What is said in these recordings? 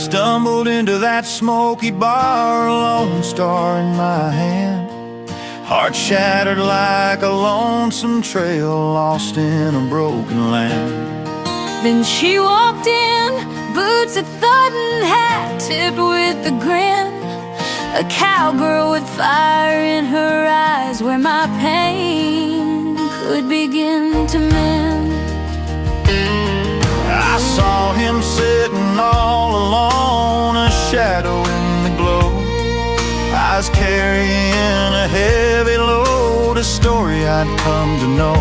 stumbled into that smoky bar, a lone star in my hand, heart shattered like a lonesome trail lost in a broken land. Then she walked in, boots a thudding, hat tipped with a grin, a cowgirl with fire in her eyes, where my pain could begin to mend. I saw him sitting all alone, a shadow in the glow, eyes carrying a heavy load, a story I'd come to know.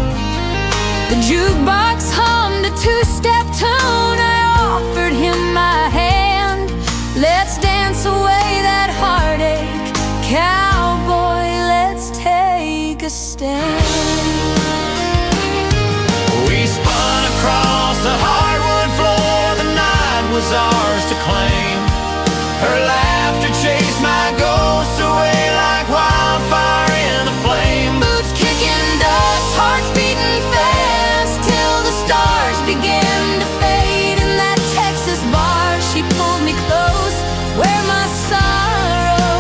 The jukebox hummed a two-step tune. I offered him my hand. Let's dance away that heartache, cowboy, let's take a stand. We spun across the hardwood floor, the night was ours to claim. Her laughter chased my ghost away like wildfire in the flame. Boots kicking dust, hearts beating fast, till the stars began to fade. In that Texas bar, she pulled me close, where my sorrow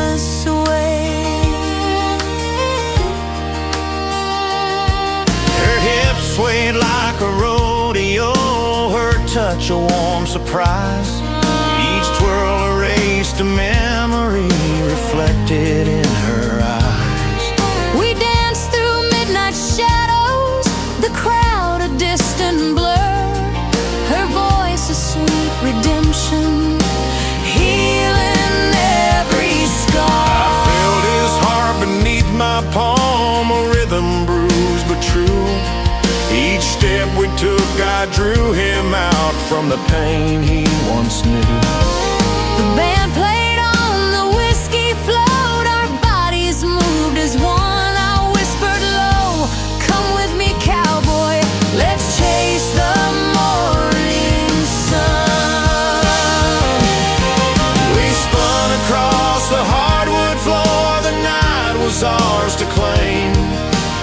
was swayed. Her hips swayed like a rodeo, her touch a warm surprise. Each twirl erased a memory reflected in her eyes. We danced through midnight shadows, the crowd a distant blur, her voice a sweet redemption, healing every scar. I felt his heart beneath my palm, a rhythm bruised but true. Each step we took, I drew him out from the pain he once knew. The band played on, the whiskey flowed, our bodies moved as one. I whispered low, come with me, cowboy, let's chase the morning sun. We spun across the hardwood floor, the night was ours to claim.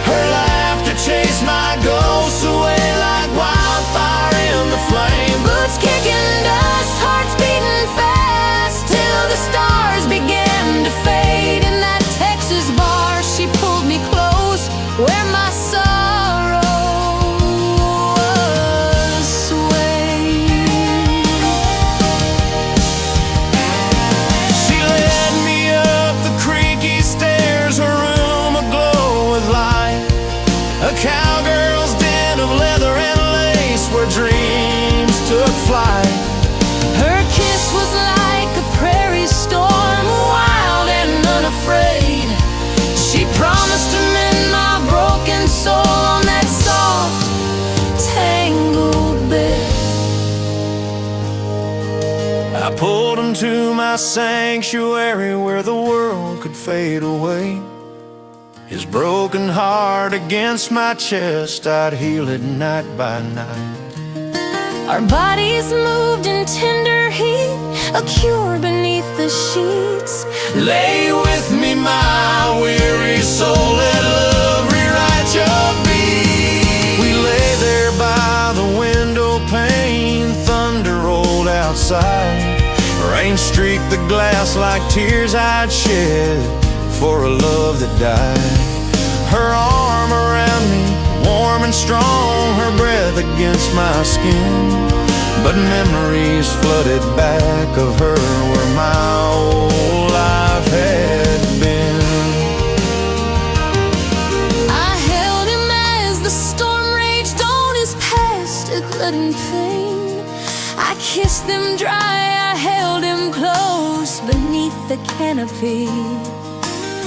Her laughter chased my ghost away like wildfire in the flame. Boots kicking dust, hearts beating fast, till the stars began to fade. In that Texas bar, she pulled me close, where my sorrow was swayed. She led me up the creaky stairs, her room aglow with light, a cowgirl's den of leather and lace, where dreams took flight. Her kiss was like a prairie storm, wild and unafraid. She promised to mend my broken soul on that soft, tangled bed. I pulled him to my sanctuary, where the world could fade away. His broken heart against my chest, I'd heal it night by night. Our bodies moved in tender heat, a cure beneath the sheets. Lay with me, my weary soul, let love rewrite your beat. We lay there by the window pane, thunder rolled outside, rain streaked the glass like tears I'd shed for a love that died. Her arm around me, warm and strong, her breath against my skin, but memories flooded back of her, where my whole life had been. I held him as the storm raged on, his past it couldn't fade. I kissed them dry, I held him close beneath the canopy.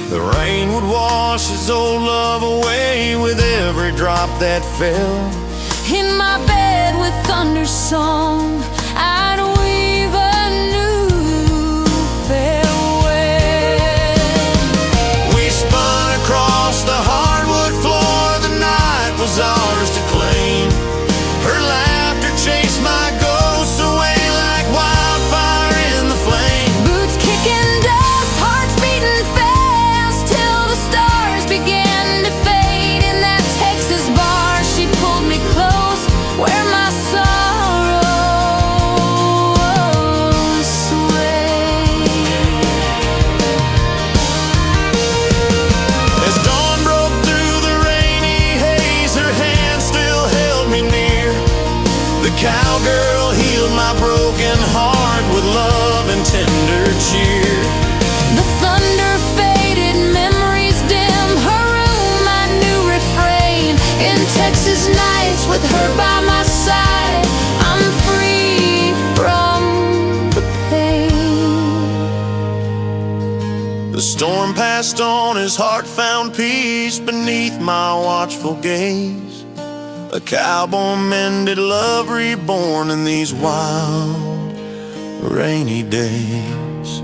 The rain would wash his old love away with every drop that fell. In my bed with thunder song, I'd weave a new farewell. We spun across the hardwood floor, the night was ours to claim. Her laughter chased my ghost away like wildfire in the flame. Boots kicking dust, hearts beating fast, till the stars began to fade. In that Texas bar, she pulled me close, where my sorrow tender cheer. The thunder faded, memories dim. Her room, my new refrain. In Texas nights with her by my side, I'm free from the pain. The storm passed on, his heart found peace beneath my watchful gaze. A cowboy mended, love reborn in these wild, rainy days.